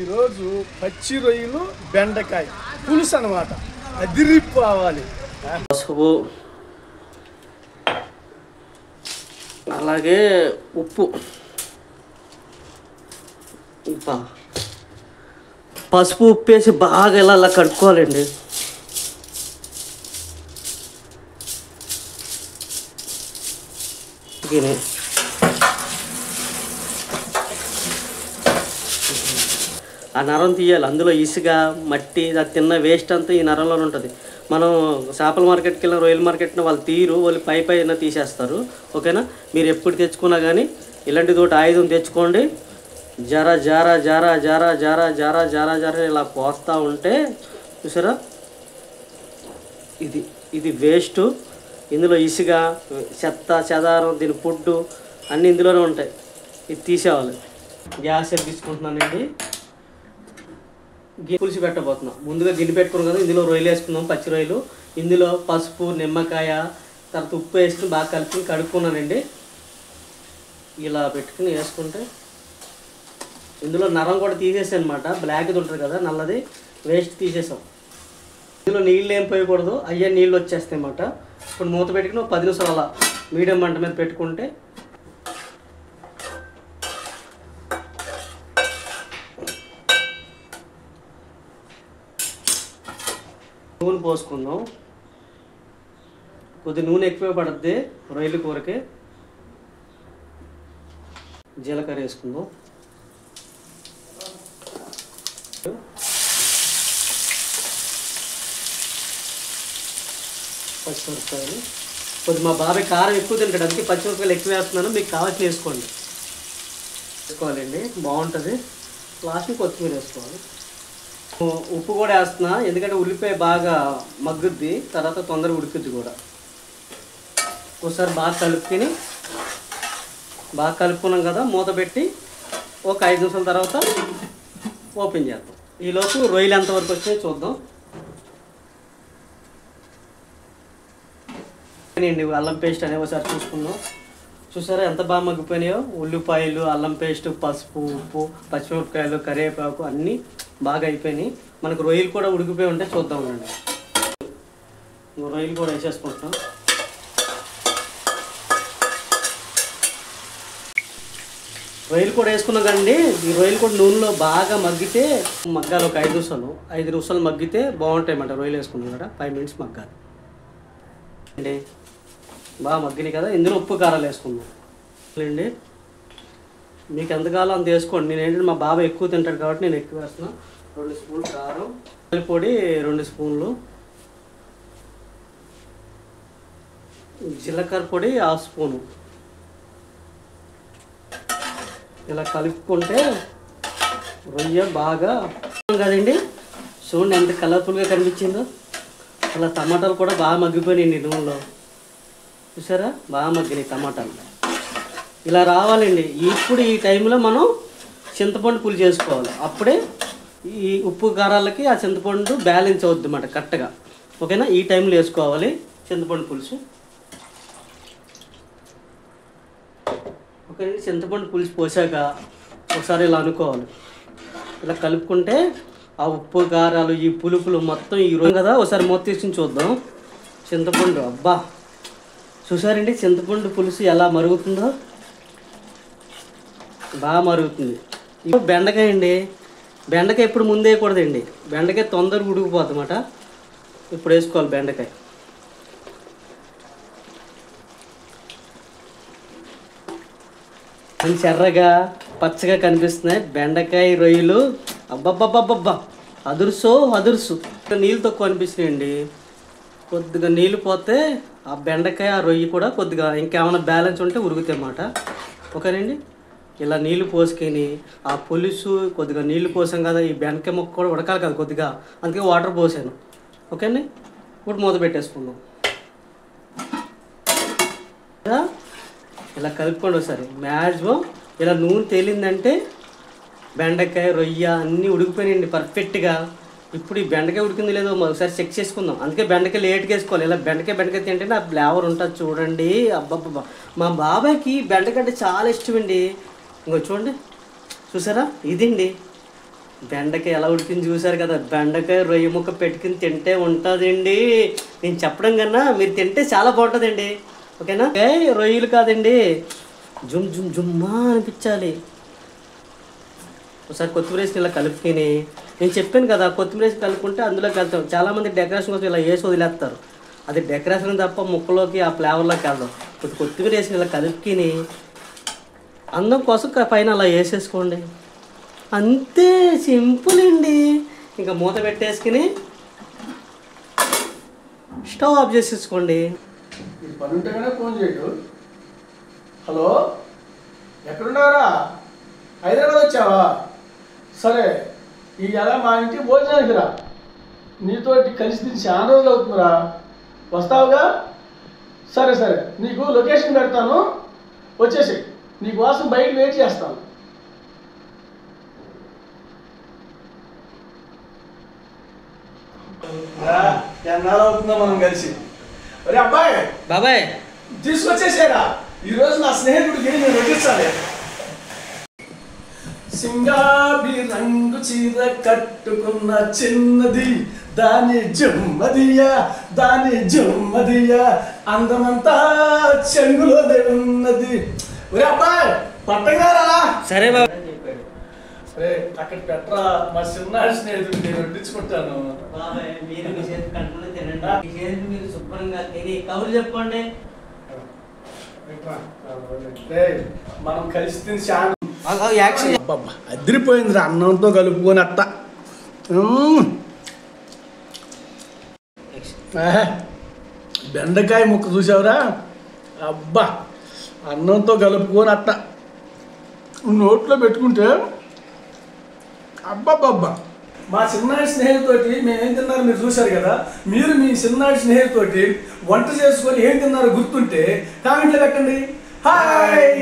ఈరోజు పచ్చి రొయ్యలు బెండకాయ పులుసు అనమాట. అదిరిపోవాలి. పసుపు అలాగే ఉప్పు పసుపు ఉప్పు వేసి బాగా ఇలా కడుక్కోవాలండి. ఆ నరం తీయాలి. అందులో ఇసుక మట్టి అది తిన్న వేస్ట్ అంతా ఈ నరంలోనే ఉంటుంది. మనం చేపల మార్కెట్కి వెళ్ళిన రొయ్యల మార్కెట్ని వాళ్ళు తీరు, వాళ్ళు పైన తీసేస్తారు. ఓకేనా? మీరు ఎప్పుడు తెచ్చుకున్నా కానీ ఇలాంటి తోటి ఆయుధం తెచ్చుకోండి. జర జర జర జర జర జర జర జర ఇలా పోస్తూ ఉంటే చూసారా, ఇది వేస్ట్. ఇందులో ఇసుక చెత్త చెదారం దీని ఫుడ్డు అన్నీ ఇందులోనే ఉంటాయి. ఇది తీసేవాలి. గ్యాస్ తీసుకుంటున్నానండి. పులుసు పెట్టబోతున్నాం. ముందుగా గిన్నె పెట్టుకున్నాం కదా, ఇందులో రొయ్యలు వేసుకుందాం, పచ్చి రొయ్యలు. ఇందులో పసుపు నిమ్మకాయ తర్వాత ఉప్పు వేసుకుని బాగా కలుపుకుని కడుక్కున్నానండి. ఇలా పెట్టుకుని వేసుకుంటే ఇందులో నరం కూడా తీసేసాను అనమాట. బ్లాక్ది ఉంటుంది కదా నల్లది, వేస్ట్ తీసేసాం. ఇందులో నీళ్ళు ఏం పోయకూడదు, అయ్యే నీళ్ళు వచ్చేస్తాయి అన్నమాట. ఇప్పుడు మూత పెట్టుకుని 10 నిమిషాలు అలా మీడియం మంట మీద పెట్టుకుంటే నూనె పోసుకుందాం. కొద్ది నూనె ఎక్కువ పడుద్ది రొయ్యల కూరకి. జీలకర్ర వేసుకుందాం. పచ్చిమిరపకాయలు కొద్ది, మా బాబాయ్ కారం ఎక్కువ తింటాడు అందుకే పచ్చిమిరపకాయలు ఎక్కువ వేస్తున్నాను. మీకు కావాల్సి వేసుకోండి. వేసుకోవాలండి, బాగుంటుంది. లాస్ట్కి కొత్తిమీర వేసుకోవాలి. ఉప్పు కూడా వేస్తున్నా, ఎందుకంటే ఉల్లిపాయ బాగా మగ్గుద్ది, తర్వాత తొందరగా ఉడుకుద్ది కూడా. ఒకసారి బాగా కలుపుకున్నాం కదా, మూత పెట్టి ఒక 5 నిమిషాల తర్వాత ఓపెన్ చేద్దాం. ఈలోపు రొయ్యలు ఎంతవరకు వచ్చాయో చూద్దాం. అల్లం పేస్ట్ అనేది ఒకసారి చూసుకుందాం. చూసారా ఎంత బాగా మగ్గిపోయినాయో. ఉల్లిపాయలు, అల్లం పేస్ట్, పసుపు, ఉప్పు, పచ్చిమిరపకాయలు, కరివేపాకు అన్నీ బాగా అయిపోయినాయి. మనకు రొయ్యలు కూడా ఉడికిపోయి ఉంటే చూద్దాం అండి. రొయ్యలు కూడా వేసేసుకుంటాం. రొయ్యలు కూడా వేసుకున్నాం కదండి. ఈ రొయ్యలు కూడా నూనెలో బాగా మగ్గితే మగ్గాలి. ఒక 5 నిమిషాలు మగ్గితే బాగుంటాయి అన్నమాట. రొయ్యలు వేసుకున్నాం కదా, 5 మినిట్స్ మగ్గాలి అండి. బాగా మగ్గినాయి కదా, ఇందులో ఉప్పు కారాలు వేసుకుందాం అండి. మీకు ఎంత కావాలో అంత వేసుకోండి. నేను ఏంటంటే మా బాబా ఎక్కువ తింటాడు కాబట్టి నేను ఎక్కువ వేస్తున్నాను. 2 స్పూన్లు కారం, పొడి 2 స్పూన్లు, జీలకర్ర పొడి 1/2 స్పూను. ఇలా కలుపుకుంటే రొయ్య బాగా కదండి. చూడండి ఎంత కలర్ఫుల్గా కనిపించిందో. అలా టమాటాలు కూడా బాగా మగ్గిపోయినాయండి నూనెలో. చూసారా, బాగా మగ్గినాయి టమాటాలు. ఇలా రావాలండి. ఇప్పుడు ఈ టైంలో మనం చింతపండు పులుసు చేసుకోవాలి. అప్పుడే ఈ ఉప్పు కారాలకి ఆ చింతపండు బ్యాలెన్స్ అవుద్ది అన్నమాట కరెక్ట్గా. ఓకేనా? ఈ టైంలో వేసుకోవాలి చింతపండు పులుసు. ఓకే, చింతపండు పులుసు పోసాక ఒకసారి ఇలా అనుకోవాలి. ఇలా కలుపుకుంటే ఆ ఉప్పు కారాలు ఈ పులుపులు మొత్తం ఈ రోజు కదా. ఒకసారి మూత తీసుకుని చూద్దాం. చింతపండు అబ్బా చూసారండి, చింతపండు పులుసు ఎలా మరుగుతుందో. బాగా మరుగుతుంది. ఇప్పుడు బెండకాయ అండి. బెండకాయ ఎప్పుడు ముందు వేయకూడదండి, బెండకాయ తొందరగా ఉడికిపోతుంది అన్నమాట. ఇప్పుడు వేసుకోవాలి బెండకాయ. మంచి ఎర్రగా పచ్చగా కనిపిస్తున్నాయి బెండకాయ రొయ్యలు. అబ్బబ్బబ్బబ్బబ్బా అదుర్సు. నీళ్ళు తక్కువ అనిపిస్తున్నాయండి. కొద్దిగా నీళ్ళు పోతే ఆ బెండకాయ ఆ రొయ్యి కూడా కొద్దిగా ఇంకేమైనా బ్యాలెన్స్ ఉంటే ఉరుగుతాయి అన్నమాట. ఓకేనండి? ఇలా నీళ్ళు పోసుకొని ఆ పులుసు కొద్దిగా నీళ్ళు పోసాం కదా, ఈ బెండకాయ ముక్క కూడా ఉడకాలి కదా కొద్దిగా, అందుకే వాటర్ పోసాను. ఓకేనండి? ఇప్పుడు మూత పెట్టేసుకుందాం. ఇలా కలుపుకోండి ఒకసారి. మ్యాక్సిమం ఇలా నూనె తేలిందంటే బెండకాయ రొయ్య అన్నీ ఉడికిపోయినాయండి పర్ఫెక్ట్గా. ఇప్పుడు ఈ బెండకాయ ఉడికింది లేదో ఒకసారి చెక్ చేసుకుందాం. అందుకే బెండకాయ లేట్గా వేసుకోవాలి. ఇలా బెండకాయ తింటేనే ఆ ఫ్లేవర్ ఉంటుంది చూడండి. అబ్బబ్బబ్బా, మా బాబాయ్కి బెండకాయ అంటే చాలా ఇష్టం అండి. ఇంకో చూడండి, చూసారా, ఇదండి బెండకాయ ఎలా ఉడికింది చూసారు కదా. బెండకాయ రొయ్య ముక్క పెట్టుకుని తింటే ఉంటుందండి. నేను చెప్పడం కన్నా మీరు తింటే చాలా బాగుంటుందండి. ఓకేనా? రొయ్యలు కాదండి, జుమ్ జుమ్ జుమ్మా అనిపించాలి. ఒకసారి కొత్తిమీర వేసి ఇలా కలుపుకొని, నేను చెప్పాను కదా కొత్తిమీర వేసి కలుపుకుంటే అందులోకి వెళ్తాం. చాలామంది డెకరేషన్ కోసం ఇలా వేసి వదిలేస్తారు. అది డెకరేషన్ తప్ప ముక్కలోకి ఆ ఫ్లేవర్లోకి వెళ్దాం. కొత్తిమీర వేసి ఇలా కలుపుకొని అందం కోసం పైన అలా వేసేసుకోండి. అంతే, సింపుల్ అండి. ఇంకా మూత పెట్టేసుకుని స్టవ్ ఆఫ్ చేసేసుకోండి. పని ఉంటే కన్నా ఫోన్ చేయడు. హలో, ఎక్కడున్నారా? హైదరాబాద్ వచ్చావా? సరే, ఈ ఎలా మా ఇంటికి భోజనానికి రా. నీతోటి కలిసి తిని చాలా రోజులు అవుతుందిరా. వస్తావుగా? సరే సరే, నీకు లొకేషన్ పెడతాను, వచ్చేసి నీకోసం బయట వెయిట్ చేస్తాను. ఎన్నాళ్ళు అవుతుందో మనం కలిసి. అరే అబ్బాయి, బాబాయ్ తీసుకొచ్చేసారా? ఈరోజు నా స్నేహితుడికి నేను వడ్డించాలి. సింగాబి రంగు చీర కట్టుకున్న చిన్నది, దాని జుమ్మదియ అందమంతా చెంగులోనే ఉన్నది. ఒరే అబ్బాయి, పట్టంగారా? సరే బాబా. అరే అక్కడ పెట్టరా, మా చిన్న స్నేహితుడికి నేను వడ్డించుకుంటాను. బాబాయ్ మీరు మీ చేతి కట్టుకుని తినండి. మీ చేతి మీరు శుభ్రంగా తిని కబుర్లు చెప్పండి. మనం కలిసి తిని చాలా యాక్షన్ అదిరిపోయిందిరా, అన్నంతో కలుపుకొని అట్ట. బెండకాయ ముక్క చూసావురా? అబ్బా, అన్నంతో కలుపుకొని అట్ట నోట్లో పెట్టుకుంటే అబ్బబ్బబ్బా. మా చిన్నాడి స్నేహితుతోటి మేమేం తిన్నారో మీరు చూశారు కదా. మీరు మీ చిన్నాడి స్నేహితుతోటి వంట చేసుకొని ఏం తిన్నారో గుర్తుంటే కామెంట్లో పెట్టండి. హాయ్.